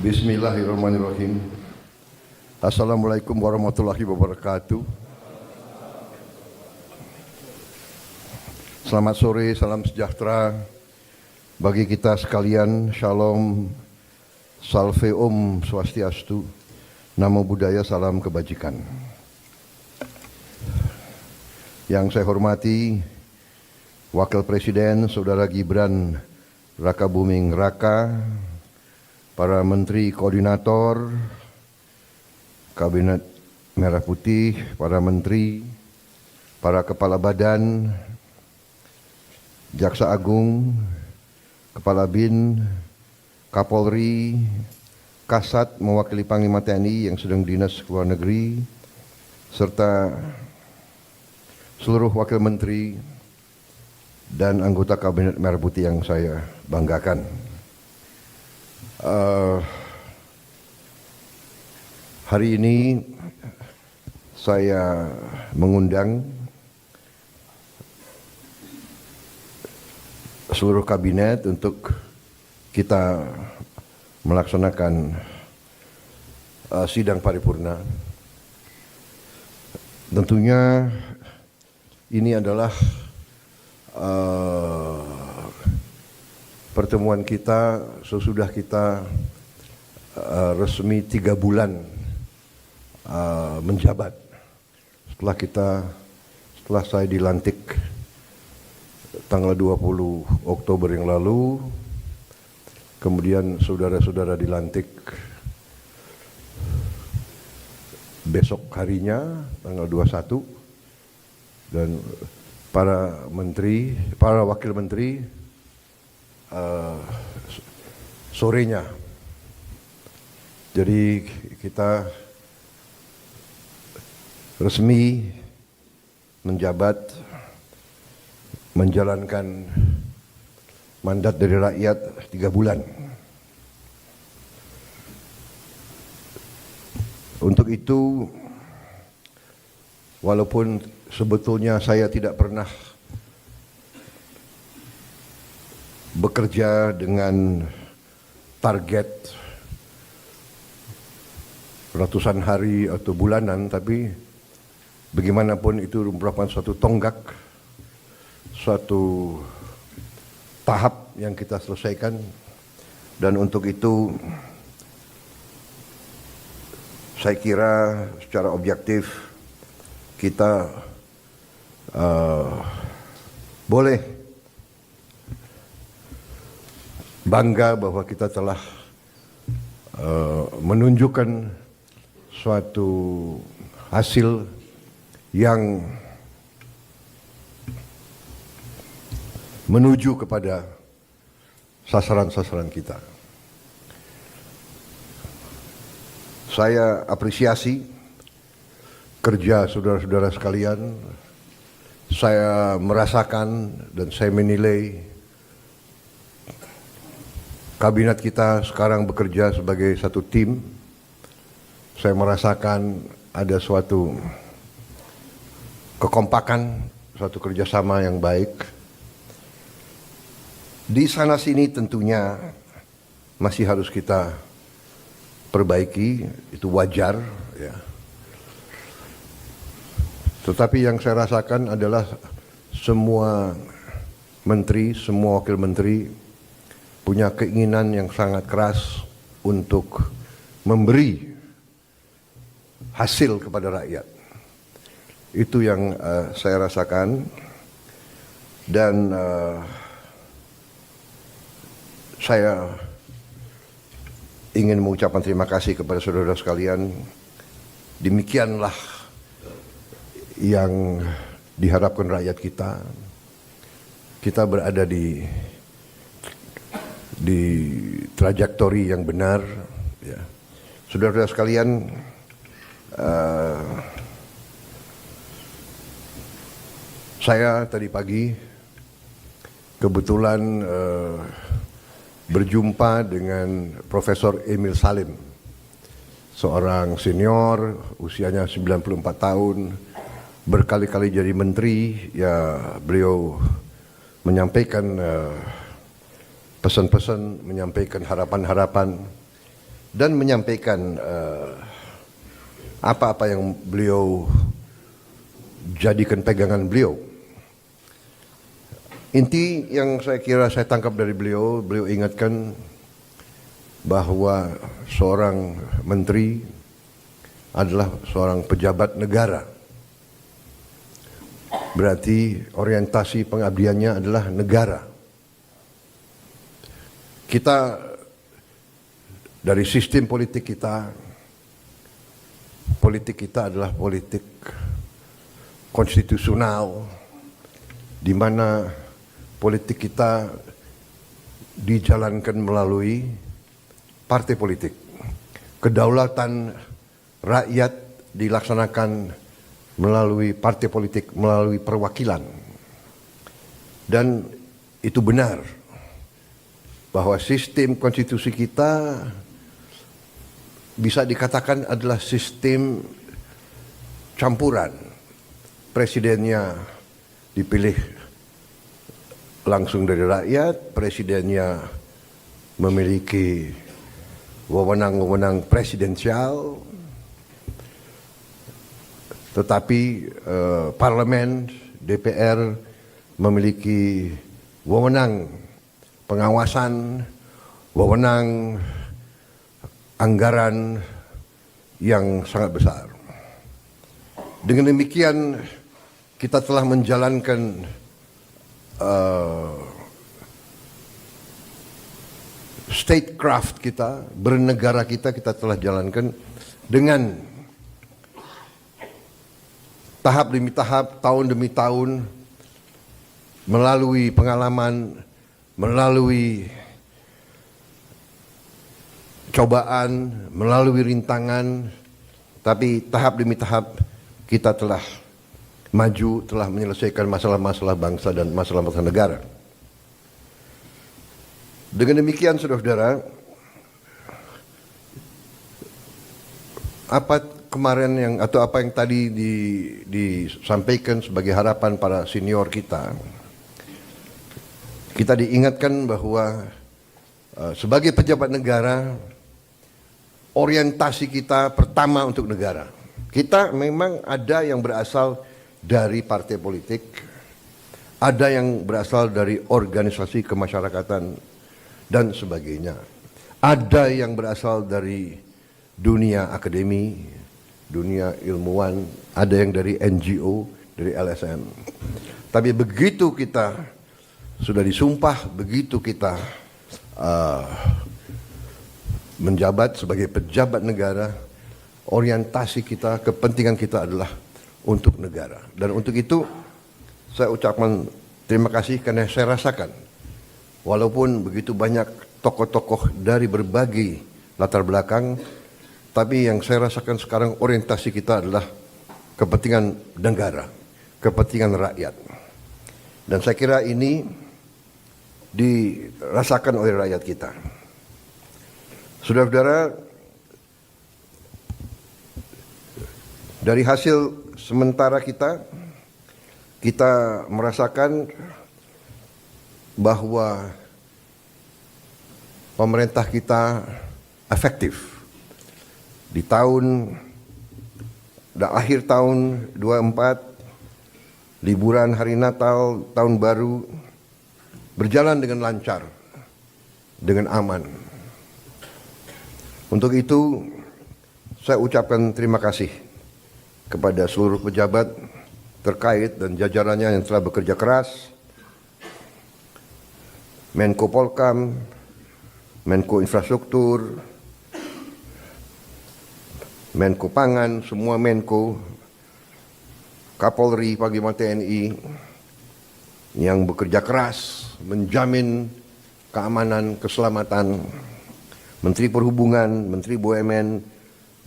Bismillahirrahmanirrahim. Assalamualaikum warahmatullahi wabarakatuh. Selamat sore, salam sejahtera bagi kita sekalian. Shalom, salve om swastiastu, namo buddhaya, salam kebajikan. Yang saya hormati Wakil Presiden Saudara Gibran Rakabuming Raka, para Menteri Koordinator Kabinet Merah Putih, para Menteri, para Kepala Badan, Jaksa Agung, Kepala BIN, Kapolri, Kasat mewakili Panglima TNI yang sedang dinas ke luar negeri, serta seluruh Wakil Menteri dan anggota Kabinet Merah Putih yang saya banggakan. Hari ini saya mengundang seluruh kabinet untuk kita melaksanakan sidang paripurna. Tentunya ini adalah pertemuan kita sesudah kita resmi 3 bulan menjabat. Setelah saya dilantik tanggal 20 Oktober yang lalu, kemudian saudara-saudara dilantik besok harinya tanggal 21, dan para menteri, para wakil menteri sorenya. Jadi kita resmi menjabat, menjalankan mandat dari rakyat 3 bulan. Untuk itu, walaupun sebetulnya saya tidak pernah bekerja dengan target ratusan hari atau bulanan, tapi bagaimanapun itu merupakan suatu tonggak, suatu tahap yang kita selesaikan. Dan untuk itu saya kira secara objektif kita boleh bangga bahwa kita telah menunjukkan suatu hasil yang menuju kepada sasaran-sasaran kita. Saya apresiasi kerja saudara-saudara sekalian. Saya merasakan dan saya menilai kabinet kita sekarang bekerja sebagai satu tim. Saya merasakan ada suatu kekompakan, suatu kerjasama yang baik. Di sana sini tentunya masih harus kita perbaiki, itu wajar ya. Tetapi yang saya rasakan adalah semua menteri, semua wakil menteri punya keinginan yang sangat keras untuk memberi hasil kepada rakyat. Itu yang saya rasakan. Dan saya ingin mengucapkan terima kasih kepada saudara sekalian. Demikianlah yang diharapkan rakyat kita. Kita berada di trajektori yang benar ya. Saudara-saudara sekalian, saya tadi pagi kebetulan berjumpa dengan Profesor Emil Salim, seorang senior, usianya 94 tahun, berkali-kali jadi menteri. Ya, beliau menyampaikan pesan-pesan, menyampaikan harapan-harapan dan menyampaikan apa-apa yang beliau jadikan pegangan beliau. Inti yang saya kira saya tangkap dari beliau ingatkan bahwa seorang menteri adalah seorang pejabat negara. Berarti orientasi pengabdiannya adalah negara. Kita dari sistem politik kita adalah politik konstitusional, di mana politik kita dijalankan melalui partai politik. Kedaulatan rakyat dilaksanakan melalui partai politik, melalui perwakilan. Dan itu benar bahwa sistem konstitusi kita bisa dikatakan adalah sistem campuran. Presidennya dipilih langsung dari rakyat, presidennya memiliki wewenang-wewenang presidensial, tetapi parlemen, DPR memiliki wewenang pengawasan, wewenang anggaran yang sangat besar. Dengan demikian kita telah menjalankan statecraft kita, bernegara kita telah jalankan dengan tahap demi tahap, tahun demi tahun, melalui pengalaman, melalui cobaan, melalui rintangan, tapi tahap demi tahap kita telah maju, telah menyelesaikan masalah-masalah bangsa dan masalah-masalah negara. Dengan demikian, saudara-saudara, apa kemarin apa yang tadi disampaikan sebagai harapan para senior kita diingatkan bahwa sebagai pejabat negara, orientasi kita pertama untuk negara. Kita memang ada yang berasal dari partai politik, ada yang berasal dari organisasi kemasyarakatan dan sebagainya. Ada yang berasal dari dunia akademi, dunia ilmuwan, ada yang dari NGO, dari LSM. Tapi begitu kita sudah disumpah, begitu kita menjabat sebagai pejabat negara, orientasi kita, kepentingan kita adalah untuk negara. Dan untuk itu saya ucapkan terima kasih karena saya rasakan walaupun begitu banyak tokoh-tokoh dari berbagai latar belakang, tapi yang saya rasakan sekarang orientasi kita adalah kepentingan negara, kepentingan rakyat. Dan saya kira ini dirasakan oleh rakyat kita. Saudara-saudara, dari hasil sementara kita merasakan bahwa pemerintah kita efektif. Di akhir tahun 24, liburan hari Natal, tahun baru, berjalan dengan lancar, dengan aman. Untuk itu, saya ucapkan terima kasih kepada seluruh pejabat terkait dan jajarannya yang telah bekerja keras, Menko Polkam, Menko Infrastruktur, Menko Pangan, semua Menko, Kapolri, Panglima TNI, yang bekerja keras menjamin keamanan, keselamatan, Menteri Perhubungan, Menteri BUMN,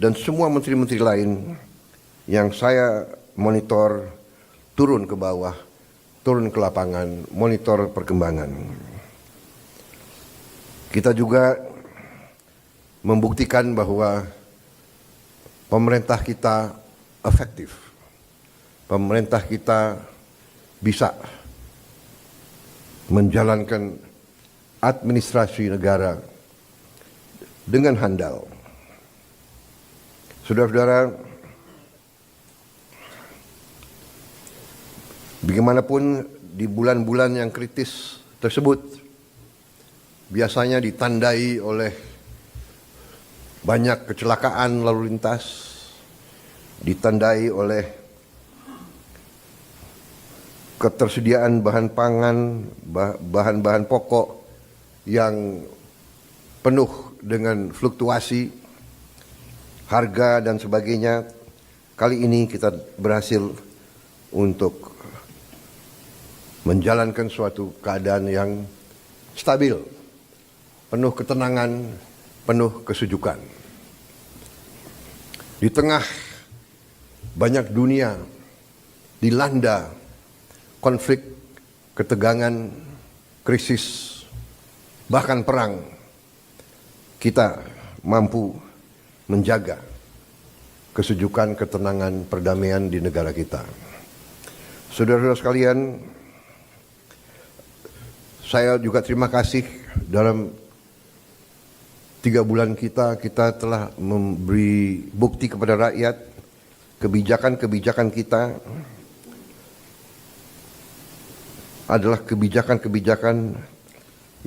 dan semua menteri-menteri lain yang saya monitor turun ke bawah, turun ke lapangan, monitor perkembangan. Kita juga membuktikan bahwa pemerintah kita efektif. Pemerintah kita bisa menjalankan administrasi negara dengan handal. Saudara-saudara, bagaimanapun di bulan-bulan yang kritis tersebut biasanya ditandai oleh banyak kecelakaan lalu lintas, ditandai oleh ketersediaan bahan pangan, bahan-bahan pokok yang penuh dengan fluktuasi harga dan sebagainya. Kali ini kita berhasil untuk menjalankan suatu keadaan yang stabil, penuh ketenangan, penuh kesejukan. Di tengah banyak dunia dilanda konflik, ketegangan, krisis, bahkan perang, kita mampu menjaga kesejukan, ketenangan, perdamaian di negara kita. Saudara-saudara sekalian, saya juga terima kasih dalam 3 bulan kita telah memberi bukti kepada rakyat kebijakan-kebijakan kita adalah kebijakan-kebijakan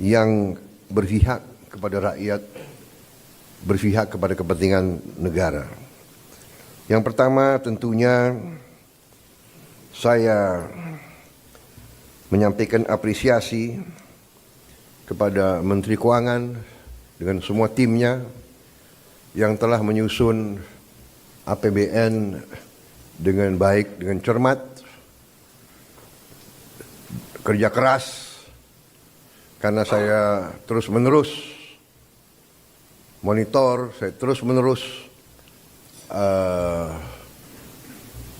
yang berpihak kepada rakyat, berpihak kepada kepentingan negara. Yang pertama tentunya saya menyampaikan apresiasi kepada Menteri Keuangan dengan semua timnya yang telah menyusun APBN dengan baik, dengan cermat, kerja keras, karena saya terus-menerus monitor, saya terus-menerus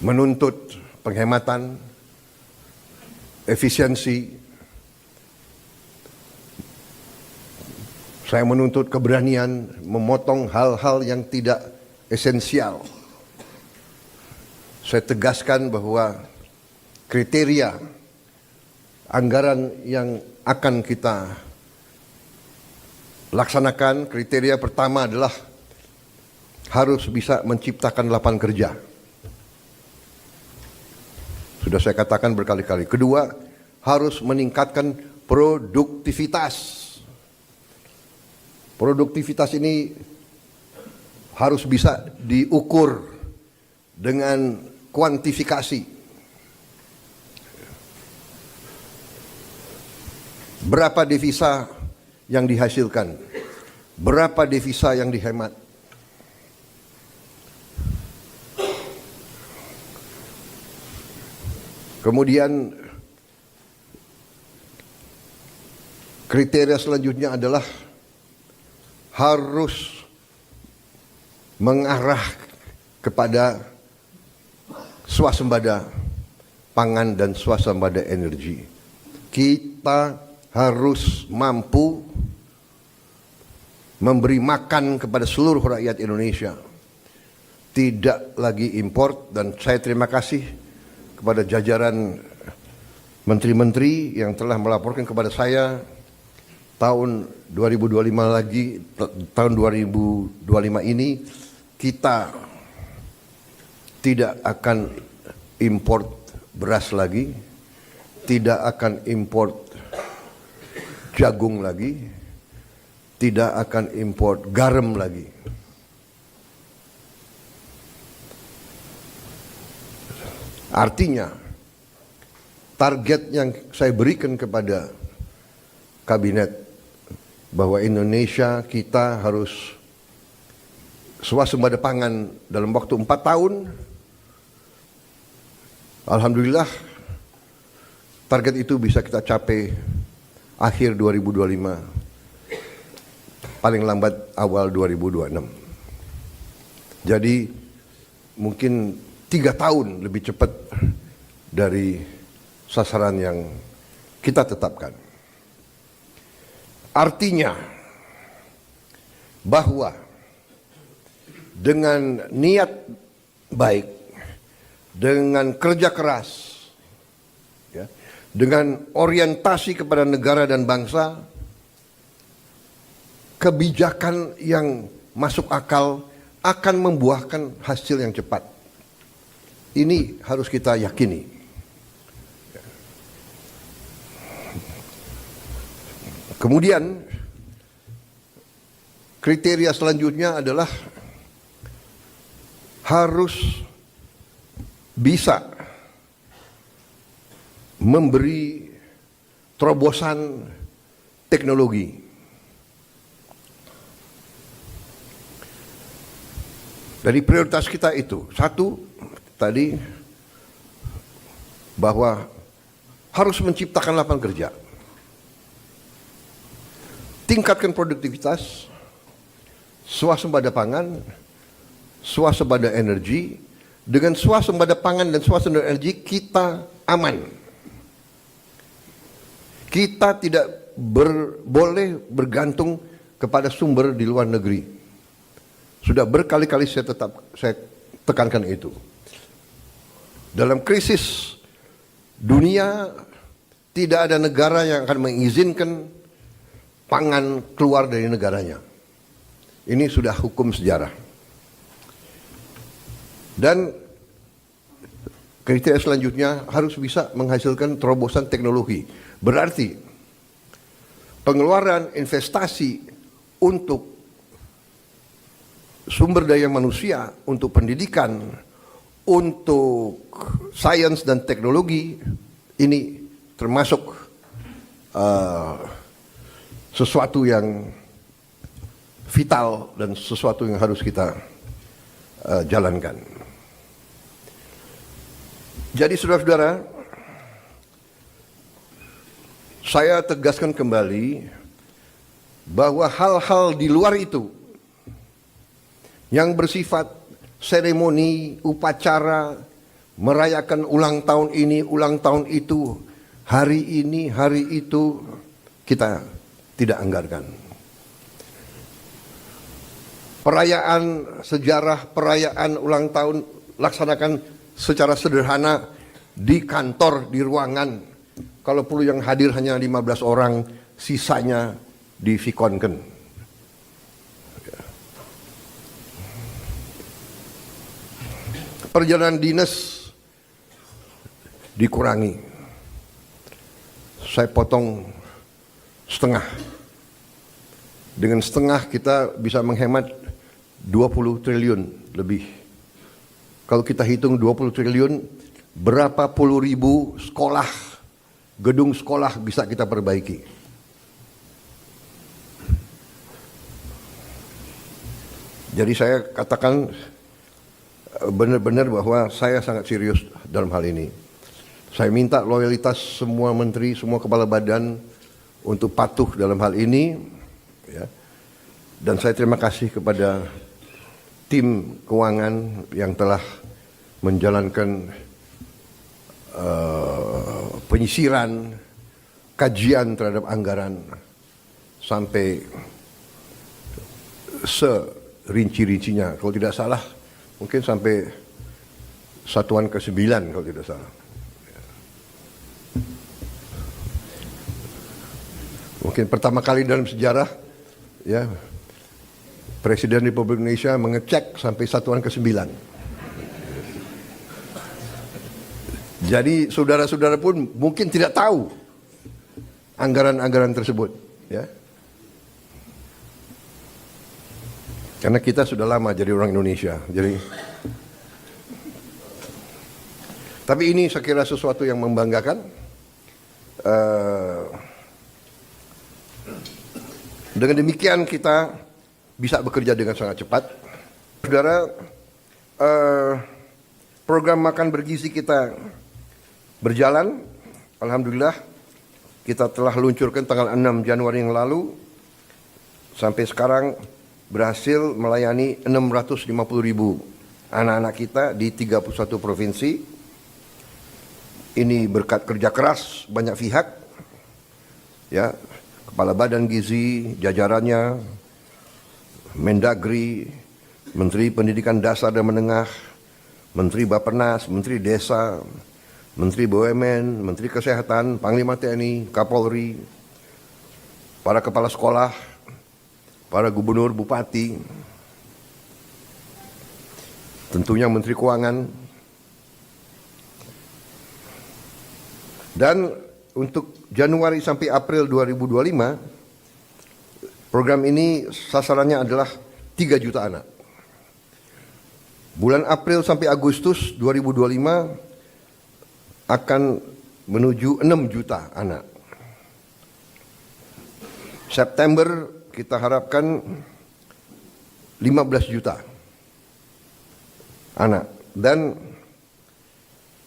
menuntut penghematan, efisiensi. Saya menuntut keberanian memotong hal-hal yang tidak esensial. Saya tegaskan bahwa kriteria anggaran yang akan kita laksanakan, kriteria pertama adalah harus bisa menciptakan lapangan kerja. Sudah saya katakan berkali-kali. Kedua, harus meningkatkan produktivitas. Produktivitas ini harus bisa diukur dengan kuantifikasi. Berapa devisa yang dihasilkan? Berapa devisa yang dihemat? Kemudian kriteria selanjutnya adalah harus mengarah kepada swasembada pangan dan swasembada energi. Kita harus mampu memberi makan kepada seluruh rakyat Indonesia. Tidak lagi import, dan saya terima kasih kepada jajaran menteri-menteri yang telah melaporkan kepada saya tahun 2025 lagi, tahun 2025 ini kita tidak akan import beras lagi, tidak akan import jagung lagi, tidak akan import garam lagi. Artinya, target yang saya berikan kepada kabinet bahwa Indonesia kita harus swasembada pangan dalam waktu 4 tahun. Alhamdulillah, target itu bisa kita capai akhir 2025, paling lambat awal 2026. Jadi mungkin 3 tahun lebih cepat dari sasaran yang kita tetapkan. Artinya bahwa dengan niat baik, dengan kerja keras, ya, dengan orientasi kepada negara dan bangsa, kebijakan yang masuk akal akan membuahkan hasil yang cepat. Ini harus kita yakini. Kemudian kriteria selanjutnya adalah harus bisa memberi terobosan teknologi. Dari prioritas kita itu, satu tadi bahwa harus menciptakan lapangan kerja, tingkatkan produktivitas, swasembada pangan, swasembada energi. Dengan swasembada pangan dan swasembada energi kita aman. Kita tidak boleh bergantung kepada sumber di luar negeri. Sudah berkali-kali saya tekankan itu. Dalam krisis dunia tidak ada negara yang akan mengizinkan pangan keluar dari negaranya. Ini sudah hukum sejarah. Dan kriteria selanjutnya harus bisa menghasilkan terobosan teknologi. Berarti pengeluaran investasi untuk sumber daya manusia, untuk pendidikan, untuk sains dan teknologi, ini termasuk sesuatu yang vital dan sesuatu yang harus kita jalankan. Jadi saudara-saudara, saya tegaskan kembali bahwa hal-hal di luar itu yang bersifat seremoni, upacara, merayakan ulang tahun ini, ulang tahun itu, hari ini, hari itu, kita tidak anggarkan. Perayaan sejarah, perayaan ulang tahun laksanakan secara sederhana di kantor, di ruangan. Kalau perlu yang hadir hanya 15 orang, sisanya divikonkan. Perjalanan dinas dikurangi. Saya potong setengah. Dengan setengah kita bisa menghemat 20 triliun lebih. Kalau kita hitung 20 triliun, berapa puluh ribu sekolah, gedung sekolah bisa kita perbaiki. Jadi saya katakan benar-benar bahwa saya sangat serius dalam hal ini. Saya minta loyalitas semua menteri, semua kepala badan untuk patuh dalam hal ini. Ya. Dan saya terima kasih kepada tim keuangan yang telah menjalankan penyisiran, kajian terhadap anggaran sampai serinci-rincinya. Kalau tidak salah, mungkin sampai satuan ke-9 kalau tidak salah. Mungkin pertama kali dalam sejarah, ya, Presiden Republik Indonesia mengecek sampai satuan ke-9. Jadi saudara-saudara pun mungkin tidak tahu anggaran-anggaran tersebut, ya. Karena kita sudah lama jadi orang Indonesia. Tapi ini saya kira sesuatu yang membanggakan. Dengan demikian kita bisa bekerja dengan sangat cepat. Saudara, program makan bergizi kita berjalan. Alhamdulillah kita telah luncurkan tanggal 6 Januari yang lalu. Sampai sekarang berhasil melayani 650.000 anak-anak kita di 31 provinsi. Ini berkat kerja keras banyak pihak. Ya, Kepala Badan Gizi, jajarannya, Mendagri, Menteri Pendidikan Dasar dan Menengah, Menteri Bappenas, Menteri Desa, Menteri BUMN, Menteri Kesehatan, Panglima TNI, Kapolri, para kepala sekolah, para gubernur, bupati, tentunya Menteri Keuangan, dan untuk Januari sampai April 2025, program ini sasarannya adalah 3 juta anak. Bulan April sampai Agustus 2025 akan menuju 6 juta anak. September kita harapkan 15 juta anak. Dan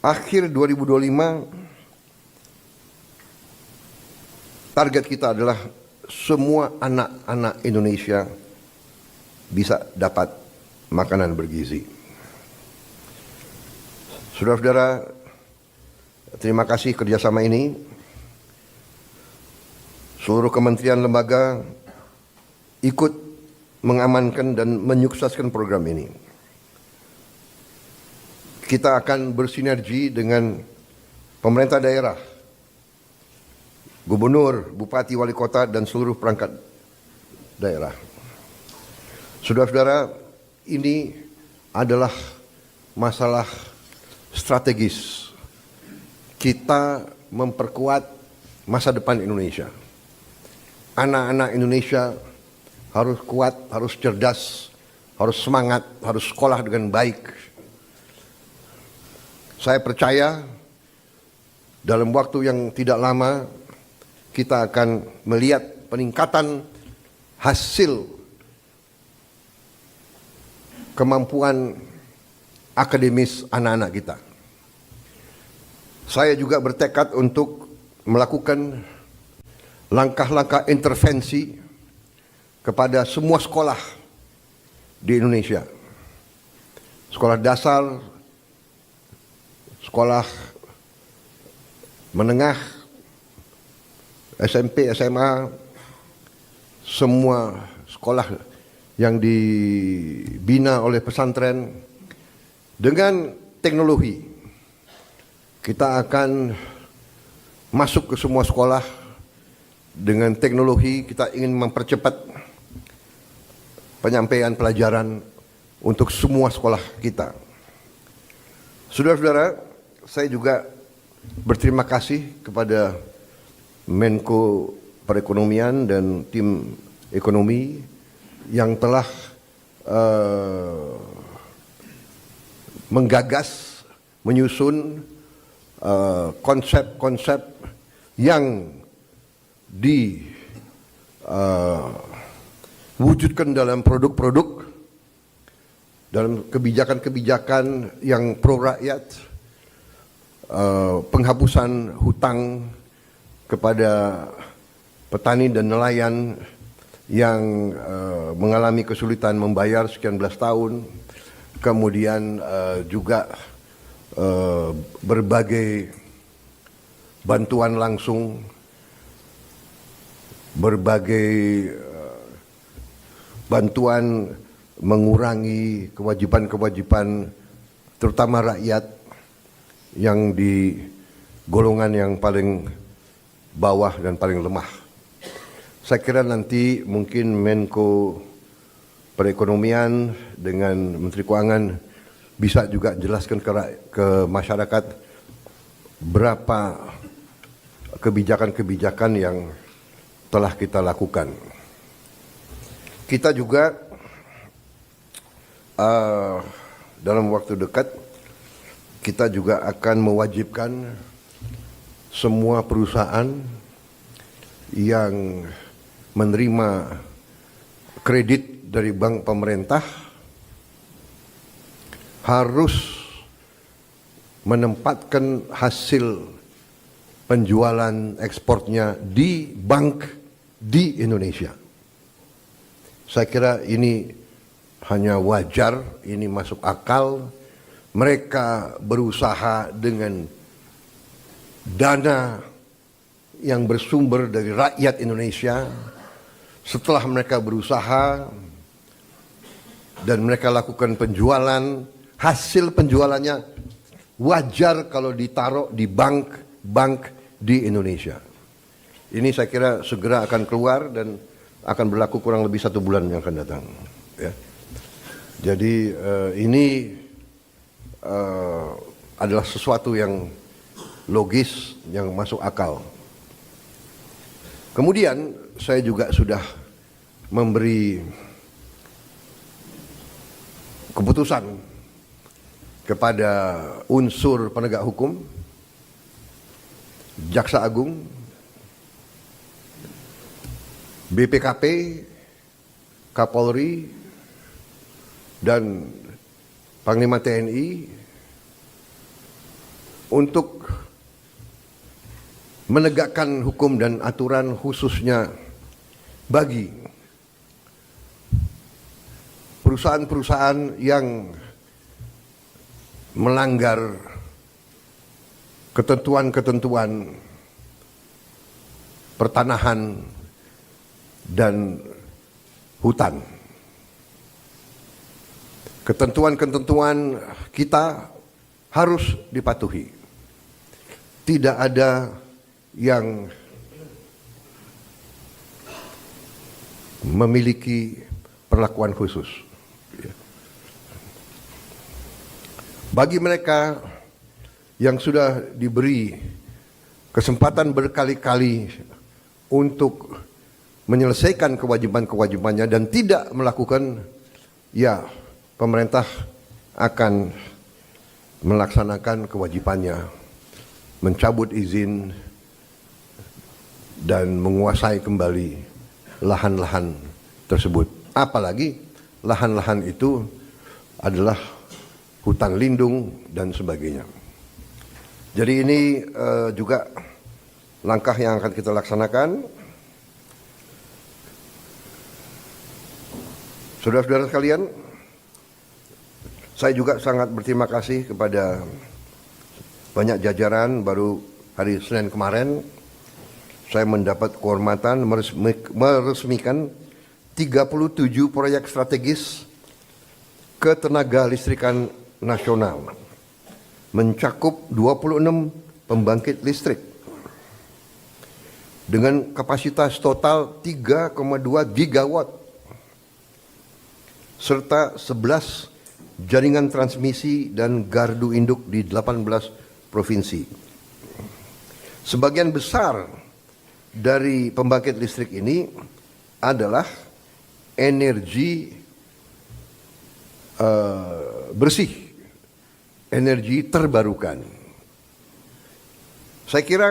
akhir 2025 target kita adalah semua anak-anak Indonesia bisa dapat makanan bergizi. Saudara-saudara, terima kasih kerjasama ini. Seluruh kementerian lembaga ikut mengamankan dan menyukseskan program ini. Kita akan bersinergi dengan pemerintah daerah, gubernur, bupati, wali kota, dan seluruh perangkat daerah. Saudara-saudara, ini adalah masalah strategis. Kita memperkuat masa depan Indonesia. Anak-anak Indonesia harus kuat, harus cerdas, harus semangat, harus sekolah dengan baik. Saya percaya dalam waktu yang tidak lama kita akan melihat peningkatan hasil kemampuan akademis anak-anak kita. Saya juga bertekad untuk melakukan langkah-langkah intervensi kepada semua sekolah di Indonesia. Sekolah dasar, sekolah menengah, SMP, SMA, semua sekolah yang dibina oleh pesantren dengan teknologi. Kita akan masuk ke semua sekolah dengan teknologi. Kita ingin mempercepat penyampaian pelajaran untuk semua sekolah kita. Saudara-saudara, saya juga berterima kasih kepada Menko Perekonomian dan tim ekonomi yang telah menggagas, menyusun konsep-konsep yang diwujudkan dalam produk-produk, dalam kebijakan-kebijakan yang pro rakyat, penghapusan hutang kepada petani dan nelayan yang mengalami kesulitan membayar sekian belas tahun, kemudian juga berbagai bantuan langsung, berbagai bantuan mengurangi kewajiban-kewajiban terutama rakyat yang di golongan yang paling bawah dan paling lemah. Saya kira nanti mungkin Menko Perekonomian dengan Menteri Keuangan bisa juga jelaskan ke masyarakat berapa kebijakan-kebijakan yang telah kita lakukan. Kita juga dalam waktu dekat kita juga akan mewajibkan semua perusahaan yang menerima kredit dari bank pemerintah harus menempatkan hasil penjualan ekspornya di bank di Indonesia. Saya kira ini hanya wajar, ini masuk akal. Mereka berusaha dengan dana yang bersumber dari rakyat Indonesia. Setelah mereka berusaha dan mereka lakukan penjualan, hasil penjualannya wajar kalau ditaruh di bank di Indonesia. Ini saya kira segera akan keluar dan akan berlaku kurang lebih 1 bulan yang akan datang. Ya. Jadi ini adalah sesuatu yang logis, yang masuk akal. Kemudian saya juga sudah memberi keputusan kepada unsur penegak hukum, Jaksa Agung, BPKP, Kapolri, dan Panglima TNI untuk menegakkan hukum dan aturan khususnya bagi perusahaan-perusahaan yang melanggar ketentuan-ketentuan pertanahan dan hutan. Ketentuan-ketentuan kita harus dipatuhi. Tidak ada yang memiliki perlakuan khusus. Bagi mereka yang sudah diberi kesempatan berkali-kali untuk menyelesaikan kewajiban-kewajibannya dan tidak melakukan, ya pemerintah akan melaksanakan kewajibannya, mencabut izin dan menguasai kembali lahan-lahan tersebut. Apalagi lahan-lahan itu adalah hutan lindung dan sebagainya. Jadi ini juga langkah yang akan kita laksanakan. Saudara-saudara sekalian, saya juga sangat berterima kasih kepada banyak jajaran. Baru hari Senin kemarin saya mendapat kehormatan meresmikan 37 proyek strategis ketenaga listrikan nasional, mencakup 26 pembangkit listrik dengan kapasitas total 3,2 gigawatt serta 11 jaringan transmisi dan gardu induk di 18 provinsi. Sebagian besar dari pembangkit listrik ini adalah energi bersih, energi terbarukan. Saya kira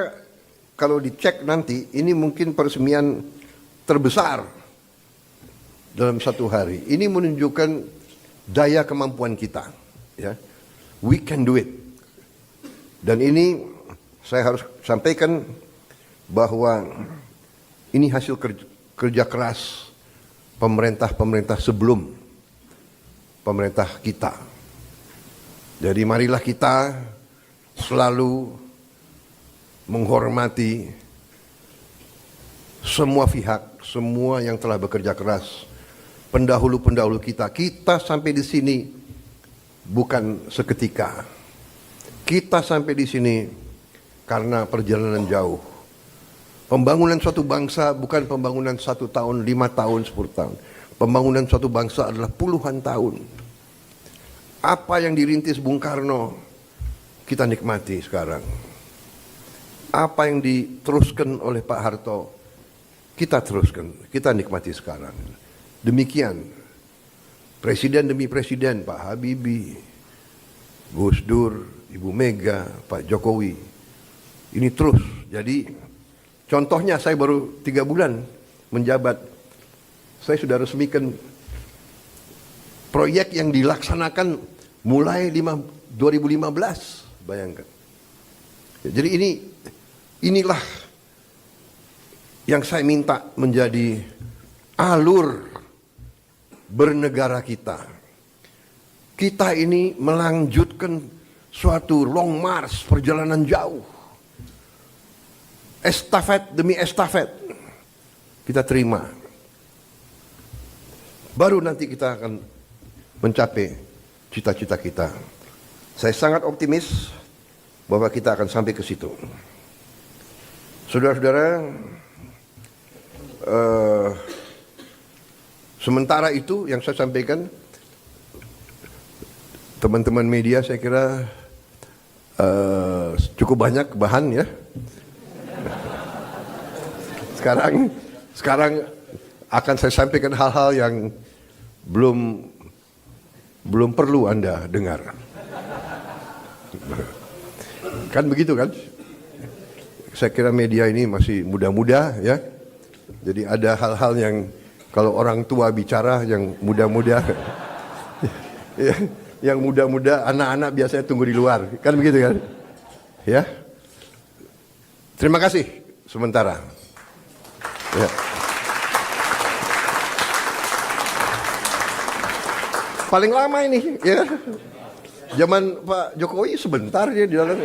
kalau dicek nanti, ini mungkin peresmian terbesar dalam satu hari. Ini menunjukkan daya kemampuan kita, ya. We can do it. Dan ini saya harus sampaikan bahwa ini hasil kerja keras pemerintah-pemerintah sebelum pemerintah kita. Jadi marilah kita selalu menghormati semua pihak, semua yang telah bekerja keras, pendahulu-pendahulu kita. Kita sampai di sini bukan seketika. Kita sampai di sini karena perjalanan jauh. Pembangunan suatu bangsa bukan pembangunan 1 tahun, 5 tahun, 10 tahun. Pembangunan suatu bangsa adalah puluhan tahun. Apa yang dirintis Bung Karno, kita nikmati sekarang. Apa yang diteruskan oleh Pak Harto, kita teruskan, kita nikmati sekarang. Demikian, presiden demi presiden, Pak Habibie, Gus Dur, Ibu Mega, Pak Jokowi, ini terus. Jadi contohnya saya baru 3 bulan menjabat, saya sudah resmikan proyek yang dilaksanakan mulai 2015, bayangkan. Jadi inilah yang saya minta menjadi alur bernegara kita. Kita ini melanjutkan suatu long march, perjalanan jauh. Estafet demi estafet kita terima. Baru nanti kita akan mencapai cita-cita kita. Saya sangat optimis bahwa kita akan sampai ke situ. Saudara-saudara, sementara itu yang saya sampaikan, teman-teman media saya kira cukup banyak bahan ya. Sekarang akan saya sampaikan hal-hal yang belum perlu Anda dengar. Kan begitu kan? Saya kira media ini masih muda-muda ya. Jadi ada hal-hal yang kalau orang tua bicara yang muda-muda ya, yang muda-muda anak-anak biasanya tunggu di luar. Kan begitu kan? Ya. Terima kasih sementara. Ya. Paling lama ini ya. Zaman Pak Jokowi sebentar dia di dalam.